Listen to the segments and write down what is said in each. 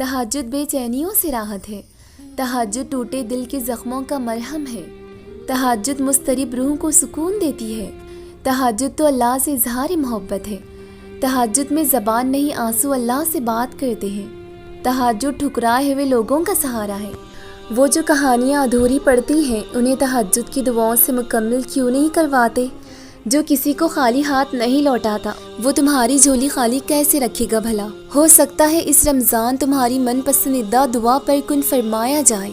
تہجد بے چینیوں سے راحت ہے، تہجد ٹوٹے دل کے زخموں کا مرہم ہے، تہجد مضطرب روح کو سکون دیتی ہے، تہجد تو اللہ سے اظہار محبت ہے، تہجد میں زبان نہیں آنسو اللہ سے بات کرتے ہیں، تہجد ٹھکرائے ہوئے لوگوں کا سہارا ہے۔ وہ جو کہانیاں ادھوری پڑتی ہیں انہیں تہجد کی دعاؤں سے مکمل کیوں نہیں کرواتے؟ جو کسی کو خالی ہاتھ نہیں لوٹاتا وہ تمہاری جھولی خالی کیسے رکھے گا بھلا؟ ہو سکتا ہے اس رمضان تمہاری من پسندیدہ دعا پر کن فرمایا جائے،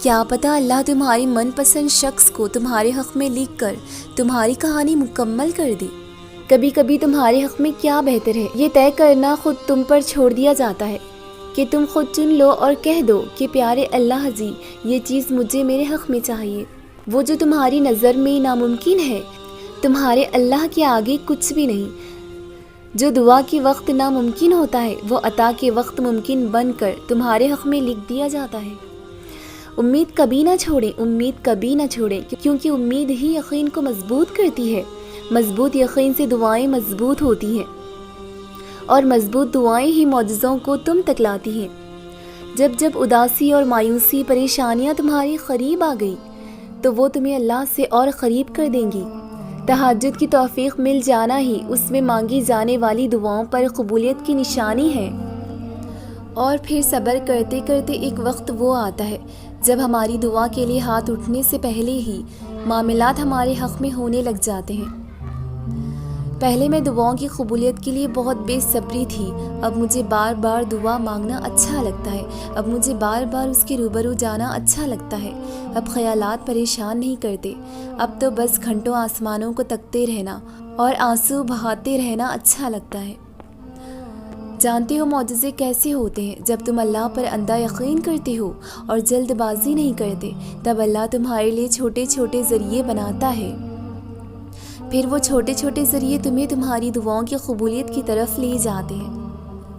کیا پتہ اللہ تمہاری من پسند شخص کو تمہارے حق میں لکھ کر تمہاری کہانی مکمل کر دے۔ کبھی کبھی تمہارے حق میں کیا بہتر ہے یہ طے کرنا خود تم پر چھوڑ دیا جاتا ہے کہ تم خود چن لو اور کہہ دو کہ پیارے اللہ جی یہ چیز مجھے میرے حق میں چاہیے۔ وہ جو تمہاری نظر میں ناممکن ہے تمہارے اللہ کے آگے کچھ بھی نہیں۔ جو دعا کے وقت ناممکن ہوتا ہے وہ عطا کے وقت ممکن بن کر تمہارے حق میں لکھ دیا جاتا ہے۔ امید کبھی نہ چھوڑیں، امید کبھی نہ چھوڑیں، کیونکہ امید ہی یقین کو مضبوط کرتی ہے۔ مضبوط یقین سے دعائیں مضبوط ہوتی ہیں اور مضبوط دعائیں ہی معجزوں کو تم تک لاتی ہیں۔ جب جب اداسی اور مایوسی پریشانیاں تمہاری قریب آ گئی تو وہ تمہیں اللہ سے اور قریب کر دیں گی۔ تہجد کی توفیق مل جانا ہی اس میں مانگی جانے والی دعاؤں پر قبولیت کی نشانی ہے۔ اور پھر صبر کرتے کرتے ایک وقت وہ آتا ہے جب ہماری دعا کے لیے ہاتھ اٹھنے سے پہلے ہی معاملات ہمارے حق میں ہونے لگ جاتے ہیں۔ پہلے میں دعاؤں کی قبولیت کے لیے بہت بے صبری تھی، اب مجھے بار بار دعا مانگنا اچھا لگتا ہے، اب مجھے بار بار اس کے روبرو جانا اچھا لگتا ہے، اب خیالات پریشان نہیں کرتے، اب تو بس گھنٹوں آسمانوں کو تکتے رہنا اور آنسو بہاتے رہنا اچھا لگتا ہے۔ جانتے ہو معجزے کیسے ہوتے ہیں؟ جب تم اللہ پر اندھا یقین کرتے ہو اور جلد بازی نہیں کرتے تب اللہ تمہارے لیے چھوٹے چھوٹے ذریعے بناتا ہے، پھر وہ چھوٹے چھوٹے ذریعے تمہیں تمہاری دعاؤں کی قبولیت کی طرف لے جاتے ہیں۔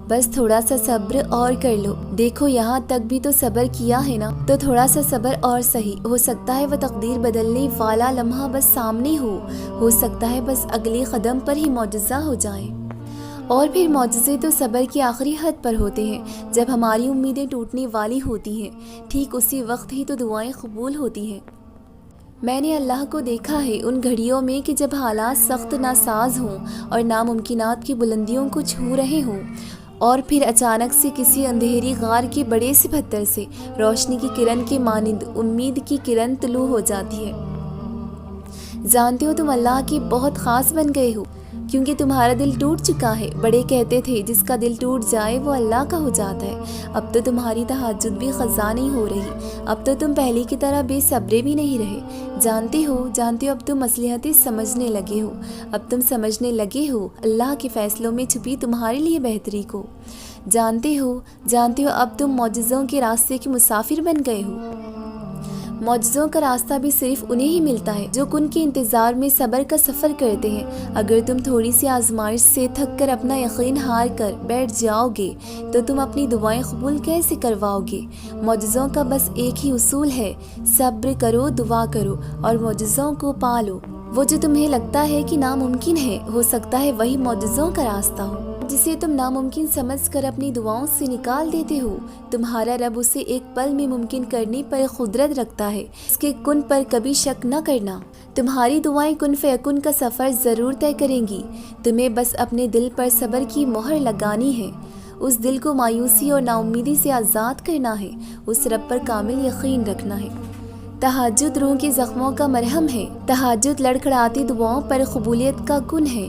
بس تھوڑا سا صبر اور کر لو، دیکھو یہاں تک بھی تو صبر کیا ہے نا، تو تھوڑا سا صبر اور صحیح، ہو سکتا ہے وہ تقدیر بدلنے والا لمحہ بس سامنے ہو سکتا ہے بس اگلے قدم پر ہی معجزہ ہو جائے۔ اور پھر معجزے تو صبر کی آخری حد پر ہوتے ہیں، جب ہماری امیدیں ٹوٹنے والی ہوتی ہیں، ٹھیک اسی وقت ہی تو دعائیں قبول ہوتی ہیں۔ میں نے اللہ کو دیکھا ہے ان گھڑیوں میں کہ جب حالات سخت ناساز ہوں اور ناممکنات کی بلندیوں کو چھو رہے ہوں اور پھر اچانک سے کسی اندھیری غار کے بڑے سے پتھر سے روشنی کی کرن کے مانند امید کی کرن طلوع ہو جاتی ہے۔ جانتے ہو تم اللہ کے بہت خاص بن گئے ہو کیونکہ تمہارا دل ٹوٹ چکا ہے۔ بڑے کہتے تھے جس کا دل ٹوٹ جائے وہ اللہ کا ہو جاتا ہے۔ اب تو تمہاری تہجد بھی قضا نہیں ہو رہی، اب تو تم پہلے کی طرح بے صبرے بھی نہیں رہے۔ جانتے ہو اب تم مصلحتیں سمجھنے لگے ہو، اب تم سمجھنے لگے ہو اللہ کے فیصلوں میں چھپی تمہارے لیے بہتری کو۔ جانتے ہو اب تم معجزوں کے راستے کے مسافر بن گئے ہو۔ معجزوں کا راستہ بھی صرف انہیں ہی ملتا ہے جو کن کے انتظار میں صبر کا سفر کرتے ہیں۔ اگر تم تھوڑی سی آزمائش سے تھک کر اپنا یقین ہار کر بیٹھ جاؤ گے تو تم اپنی دعائیں قبول کیسے کرواؤ گے؟ معجزوں کا بس ایک ہی اصول ہے، صبر کرو، دعا کرو اور معجزوں کو پالو۔ وہ جو تمہیں لگتا ہے کہ ناممکن ہے، ہو سکتا ہے وہی معجزوں کا راستہ ہو۔ جسے تم ناممکن سمجھ کر اپنی دعاؤں سے نکال دیتے ہو، تمہارا رب اسے ایک پل میں ممکن کرنے پر قدرت رکھتا ہے۔ اس کے کن پر کبھی شک نہ کرنا۔ تمہاری دعائیں کن فیکن کا سفر ضرور طے کریں گی، تمہیں بس اپنے دل پر صبر کی مہر لگانی ہے، اس دل کو مایوسی اور ناامیدی سے آزاد کرنا ہے، اس رب پر کامل یقین رکھنا ہے۔ تہجد روح کے زخموں کا مرہم ہے، تہجد لڑکھڑاتی دعاؤں پر قبولیت کا کن ہے۔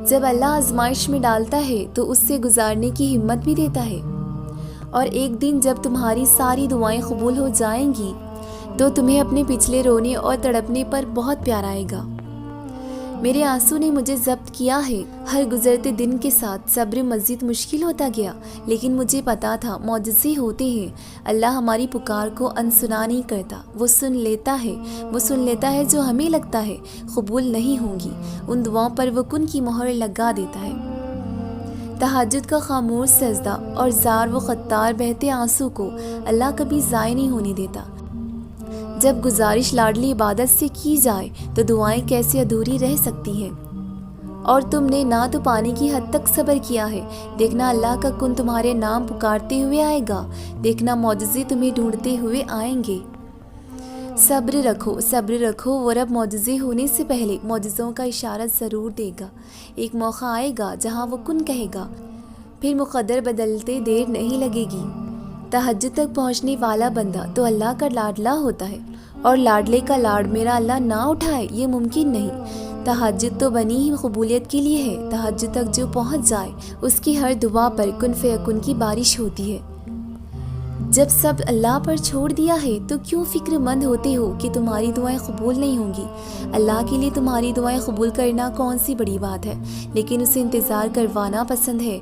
جب اللہ آزمائش میں ڈالتا ہے تو اس سے گزارنے کی ہمت بھی دیتا ہے، اور ایک دن جب تمہاری ساری دعائیں قبول ہو جائیں گی تو تمہیں اپنے پچھلے رونے اور تڑپنے پر بہت پیار آئے گا۔ میرے آنسو نے مجھے ضبط کیا ہے، ہر گزرتے دن کے ساتھ صبر مزید مشکل ہوتا گیا، لیکن مجھے پتا تھا معجزے ہوتے ہیں، اللہ ہماری پکار کو انسنا نہیں کرتا، وہ سن لیتا ہے جو ہمیں لگتا ہے قبول نہیں ہوں گی، ان دعاؤں پر وہ کن کی مہر لگا دیتا ہے۔ تہجد کا خاموش سجدہ اور زار و خطار بہتے آنسو کو اللہ کبھی ضائع نہیں ہونے دیتا۔ جب گزارش لاڈلی عبادت سے کی جائے تو دعائیں کیسے ادھوری رہ سکتی ہیں؟ اور تم نے نہ تو پانی کی حد تک صبر کیا ہے، دیکھنا اللہ کا کن تمہارے نام پکارتے ہوئے آئے گا، دیکھنا معجزے تمہیں ڈھونڈتے ہوئے آئیں گے۔ صبر رکھو، وہ رب معجزے ہونے سے پہلے معجزوں کا اشارہ ضرور دے گا۔ ایک موقع آئے گا جہاں وہ کن کہے گا، پھر مقدر بدلتے دیر نہیں لگے گی۔ تہجد تک پہنچنے والا بندہ تو اللہ کا لاڈلا ہوتا ہے، اور لاڈلے کا لاڈ میرا اللہ نہ اٹھائے یہ ممکن نہیں۔ تہجد تو بنی ہی قبولیت کے لیے ہے، تہجد تک جو پہنچ جائے اس کی ہر دعا پر کن فیکن کی بارش ہوتی ہے۔ جب سب اللہ پر چھوڑ دیا ہے تو کیوں فکر مند ہوتے ہو کہ تمہاری دعائیں قبول نہیں ہوں گی؟ اللہ کے لیے تمہاری دعائیں قبول کرنا کون سی بڑی بات ہے، لیکن اسے انتظار کروانا پسند ہے،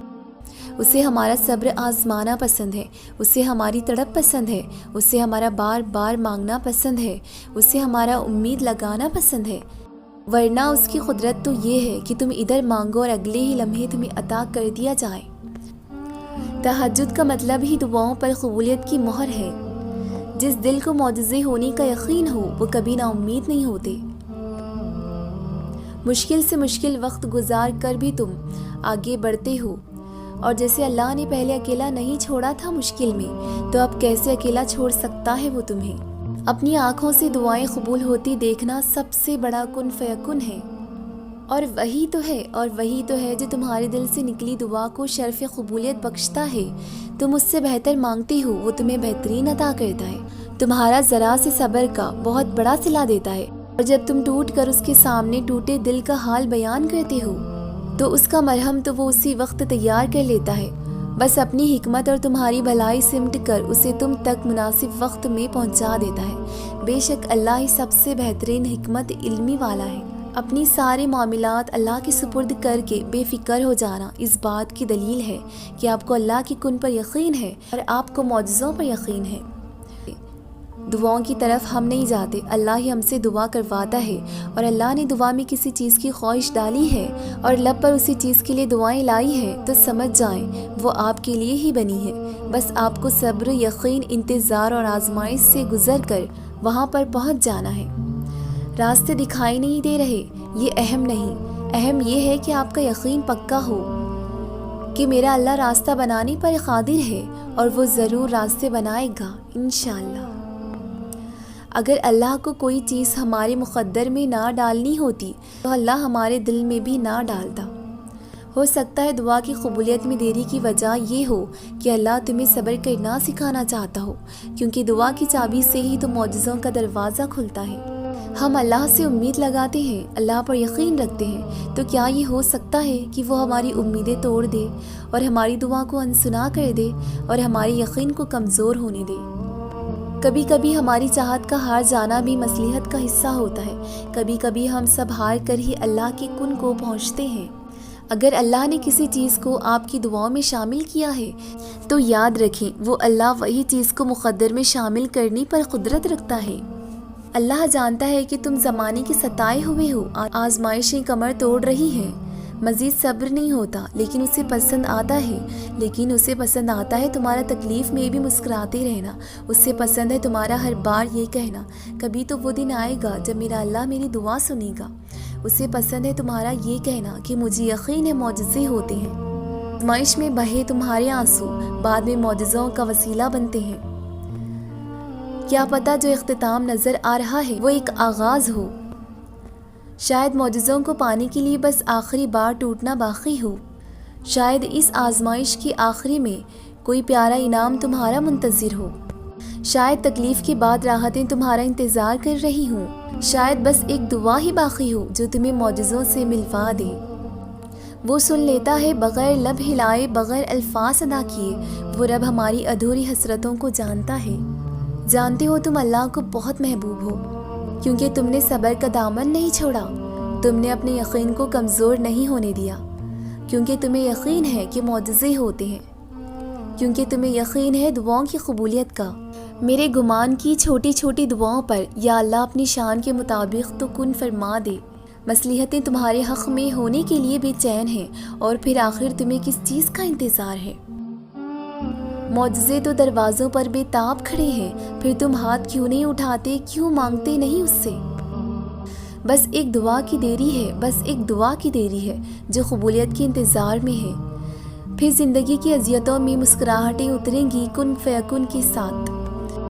اسے ہمارا صبر آزمانا پسند ہے، اسے ہماری تڑپ پسند ہے، اسے ہمارا بار بار مانگنا پسند ہے، اسے ہمارا امید لگانا پسند ہے۔ ورنہ اس کی قدرت تو یہ ہے کہ تم ادھر مانگو اور اگلے ہی لمحے تمہیں عطا کر دیا جائے۔ تہجد کا مطلب ہی دعاؤں پر قبولیت کی مہر ہے۔ جس دل کو معجزے ہونے کا یقین ہو وہ کبھی نا امید نہیں ہوتے۔ مشکل سے مشکل وقت گزار کر بھی تم آگے بڑھتے ہو، اور جیسے اللہ نے پہلے اکیلا نہیں چھوڑا تھا مشکل میں، تو اب کیسے اکیلا چھوڑ سکتا ہے وہ تمہیں؟ اپنی آنکھوں سے دعائیں قبول ہوتی دیکھنا سب سے بڑا کن فیکن ہے، اور وہی تو ہے جو تمہارے دل سے نکلی دعا کو شرف قبولیت بخشتا ہے۔ تم اس سے بہتر مانگتے ہو، وہ تمہیں بہترین عطا کرتا ہے، تمہارا ذرا سے صبر کا بہت بڑا صلہ دیتا ہے، اور جب تم ٹوٹ کر اس کے سامنے ٹوٹے دل کا حال بیان کرتے ہو تو اس کا مرہم تو وہ اسی وقت تیار کر لیتا ہے، بس اپنی حکمت اور تمہاری بھلائی سمٹ کر اسے تم تک مناسب وقت میں پہنچا دیتا ہے۔ بے شک اللہ ہی سب سے بہترین حکمت علمی والا ہے۔ اپنی سارے معاملات اللہ کے سپرد کر کے بے فکر ہو جانا اس بات کی دلیل ہے کہ آپ کو اللہ کی کن پر یقین ہے اور آپ کو معجزوں پر یقین ہے۔ دعاؤں کی طرف ہم نہیں جاتے، اللہ ہی ہم سے دعا کرواتا ہے، اور اللہ نے دعا میں کسی چیز کی خواہش ڈالی ہے اور لب پر اسی چیز کے لیے دعائیں لائی ہیں تو سمجھ جائیں وہ آپ کے لیے ہی بنی ہے۔ بس آپ کو صبر، یقین، انتظار اور آزمائش سے گزر کر وہاں پر پہنچ جانا ہے۔ راستے دکھائی نہیں دے رہے یہ اہم نہیں، اہم یہ ہے کہ آپ کا یقین پکا ہو کہ میرا اللہ راستہ بنانے پر قادر ہے، اور وہ ضرور راستے بنائے گا انشاءاللہ۔ اگر اللہ کو کوئی چیز ہمارے مقدر میں نہ ڈالنی ہوتی تو اللہ ہمارے دل میں بھی نہ ڈالتا۔ ہو سکتا ہے دعا کی قبولیت میں دیری کی وجہ یہ ہو کہ اللہ تمہیں صبر کرنا سکھانا چاہتا ہو، کیونکہ دعا کی چابی سے ہی تو معجزوں کا دروازہ کھلتا ہے۔ ہم اللہ سے امید لگاتے ہیں، اللہ پر یقین رکھتے ہیں، تو کیا یہ ہو سکتا ہے کہ وہ ہماری امیدیں توڑ دے اور ہماری دعا کو انسنا کر دے اور ہمارے یقین کو کمزور ہونے دے؟ کبھی کبھی ہماری چاہت کا ہار جانا بھی مصلحت کا حصہ ہوتا ہے، کبھی کبھی ہم سب ہار کر ہی اللہ کے کن کو پہنچتے ہیں۔ اگر اللہ نے کسی چیز کو آپ کی دعاؤں میں شامل کیا ہے تو یاد رکھیں وہ اللہ وہی چیز کو مقدر میں شامل کرنے پر قدرت رکھتا ہے۔ اللہ جانتا ہے کہ تم زمانے کے ستائے ہوئے ہو، آزمائشیں کمر توڑ رہی ہیں، مزید صبر نہیں ہوتا، لیکن اسے پسند آتا ہے تمہارا تکلیف میں بھی مسکراتے رہنا، اسے پسند ہے تمہارا ہر بار یہ کہنا کبھی تو وہ دن آئے گا جب میرا اللہ میری دعا سنے گا، اسے پسند ہے تمہارا یہ کہنا کہ مجھے یقین ہے معجزے ہوتے ہیں۔ آزمائش میں بہے تمہارے آنسو بعد میں معجزوں کا وسیلہ بنتے ہیں۔ کیا پتہ جو اختتام نظر آ رہا ہے وہ ایک آغاز ہو، شاید معجزوں کو پانے کے لیے بس آخری بار ٹوٹنا باقی ہو، شاید اس آزمائش کے آخری میں کوئی پیارا انعام تمہارا منتظر ہو، شاید تکلیف کے بعد راحتیں تمہارا انتظار کر رہی ہوں، شاید بس ایک دعا ہی باقی ہو جو تمہیں معجزوں سے ملوا دے۔ وہ سن لیتا ہے بغیر لب ہلائے، بغیر الفاظ ادا کیے، وہ رب ہماری ادھوری حسرتوں کو جانتا ہے۔ جانتے ہو تم اللہ کو بہت محبوب ہو، کیونکہ تم نے صبر کا دامن نہیں چھوڑا، تم نے اپنے یقین کو کمزور نہیں ہونے دیا، کیونکہ تمہیں یقین ہے کہ معجزے ہوتے ہیں، کیونکہ تمہیں یقین ہے دعاؤں کی قبولیت کا۔ میرے گمان کی چھوٹی چھوٹی دعاؤں پر یا اللہ اپنی شان کے مطابق تو کن فرما دے۔ مصلحتیں تمہارے حق میں ہونے کے لیے بے چین ہیں، اور پھر آخر تمہیں کس چیز کا انتظار ہے؟ معجزے تو دروازوں پر بے تاب کھڑے ہیں، پھر تم ہاتھ کیوں نہیں اٹھاتے، کیوں مانگتے نہیں اس سے؟ بس ایک دعا کی دیری ہے، بس ایک دعا کی دیری ہے جو قبولیت کے انتظار میں ہے۔ پھر زندگی کی اذیتوں میں مسکراہٹیں اتریں گی کن فیکن کے ساتھ۔